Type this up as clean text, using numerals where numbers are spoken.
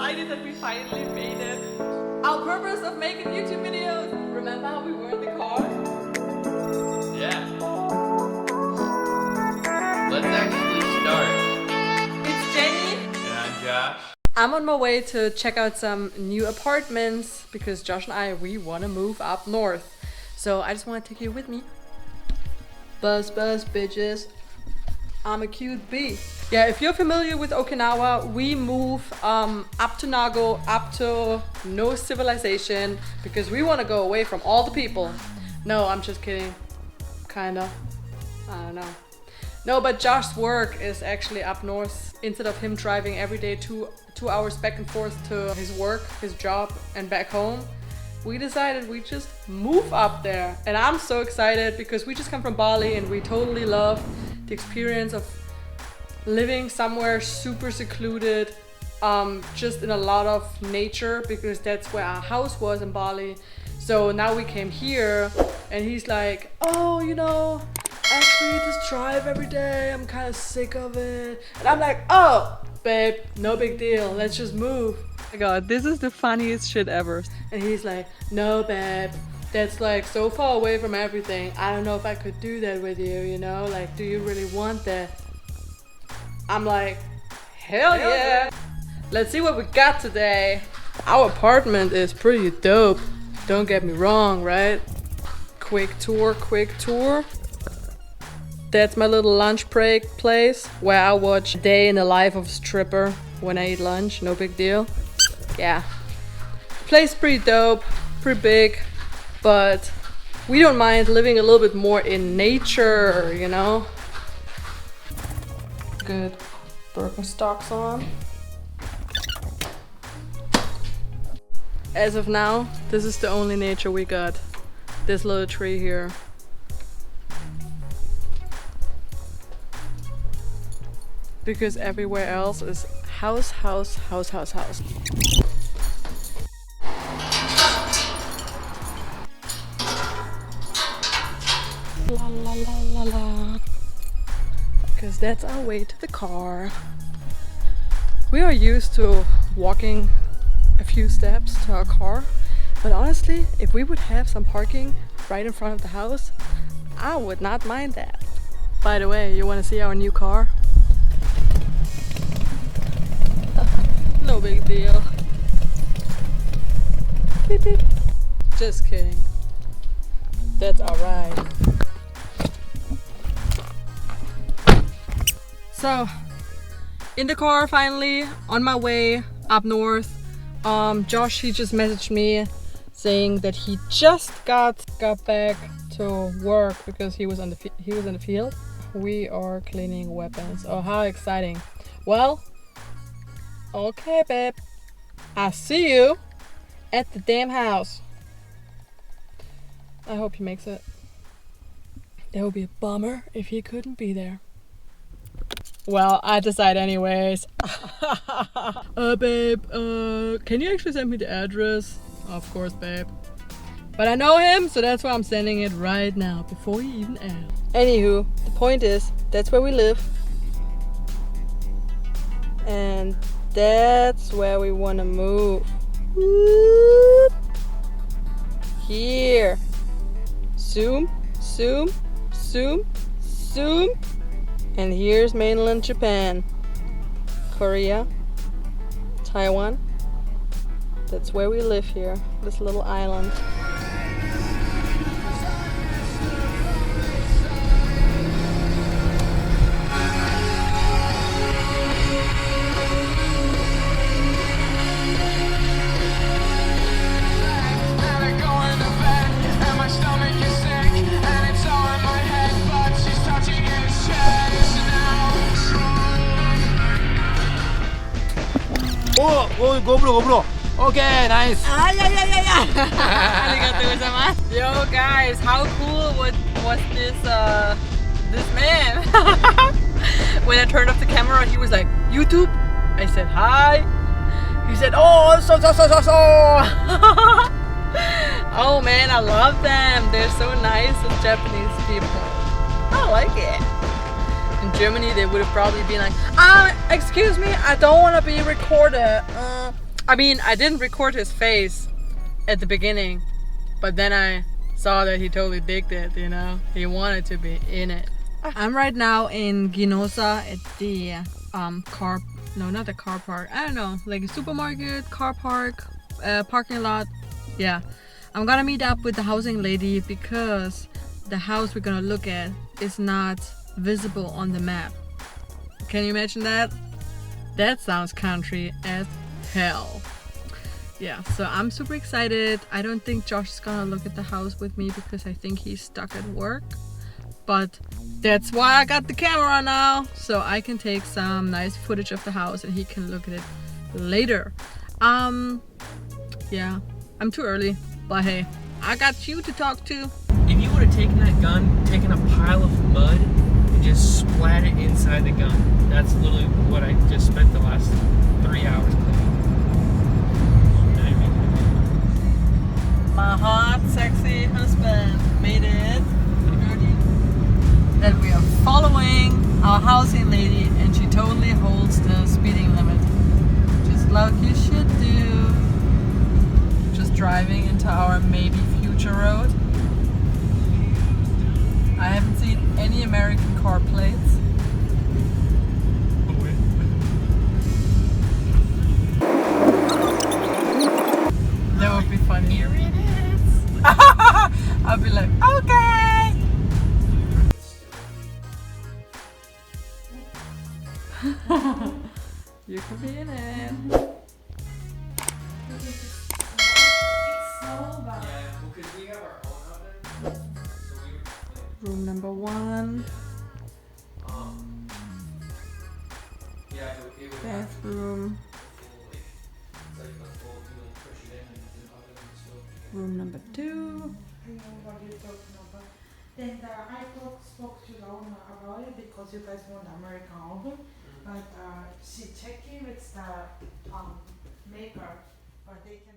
excited that we finally made it. Our purpose of making YouTube videos. Remember how we were in the car? Yeah. Let's actually start. It's Jenny. And I'm Josh. I'm on my way to check out some new apartments because Josh and I, we want to move up north. So I just want to take you with me. Buzz, buzz, bitches. I'm a cute bee. Yeah, if you're familiar with Okinawa, we move up to Nago, up to no civilization, because we want to go away from all the people. No, I'm just kidding. Kinda. I don't know. No, but Josh's work is actually up north. Instead of him driving every day two hours back and forth to his work, his job, and back home, we decided we just move up there. And I'm so excited because we just come from Bali and we totally love the experience of living somewhere super secluded, just in a lot of nature, because that's where our house was in Bali. So now we came here and he's like, oh, you know, actually just drive every day, I'm kind of sick of it. And I'm like, oh, babe, no big deal, let's just move. Oh my god, this is the funniest shit ever. And he's like, no, babe, that's like so far away from everything. I don't know if I could do that with you, you know? Like, do you really want that? I'm like, hell yeah. Let's see what we got today. Our apartment is pretty dope. Don't get me wrong, right? Quick tour. That's my little lunch break place where I watch Day in the Life of a Stripper when I eat lunch. No big deal. Yeah. Place pretty dope, pretty big, but we don't mind living a little bit more in nature, you know? Good Birkenstocks on. As of now, this is the only nature we got. This little tree here. Because everywhere else is house. La la la la la. Because that's our way to the car. We are used to walking a few steps to our car, but honestly, if we would have some parking right in front of the house, I would not mind that. By the way, you want to see our new car? No big deal. Beep beep. Just kidding. That's alright. So, in the car finally, on my way up north. Josh, he just messaged me saying that he just got back to work because he was in the field. We are cleaning weapons. Oh, how exciting! Well, okay, babe. I see you at the damn house. I hope he makes it. That would be a bummer if he couldn't be there. Well, I decide anyways. Babe, can you actually send me the address? Of course, babe. But I know him, so that's why I'm sending it right now, before he even asks. Anywho, the point is, that's where we live. And that's where we want to move. Whoop. Here. Zoom. And here's mainland Japan, Korea, Taiwan. That's where we live here, this little island. Oh, GoPro. Okay, nice. Yo guys, how cool was this man? When I turned off the camera, he was like, YouTube? I said hi. He said, oh, so. Oh man, I love them. They're so nice, the Japanese people. I like it. In Germany, they would have probably been like, excuse me, I don't want to be recorded. I mean, I didn't record his face at the beginning, but then I saw that he totally digged it, you know? He wanted to be in it. I'm right now in Ginoza at the car, no, not the car park, I don't know, like a supermarket, car park, parking lot. Yeah, I'm gonna meet up with the housing lady because the house we're gonna look at is not visible on the map. Can you imagine that? That sounds country as hell. Yeah, so I'm super excited. I don't think Josh is gonna look at the house with me because I think he's stuck at work. But that's why I got the camera now, so I can take some nice footage of the house and he can look at it later. Yeah, I'm too early, but hey, I got you to talk to. If you would have taken that gun, taken a pile of mud, and just splat it inside the gun, that's literally what I just spent the last 3 hours cleaning. My hot, sexy husband made it. That we are following our housing lady and she totally holds the speeding limit. Just like you should do. Just driving into our maybe future road. I haven't seen any American car plates. That would be funny. Here it is. I'll be like, okay. You can be in it. Yeah, because we have our own oven. So we were Room number 1. yeah, but it would Bathroom. it's like a full, you like push it in and the oven and stove. Room number 2. I know what you're talking about. Then spoke to the owner about it because you guys want American oven, but she checked with the maker, but they cannot.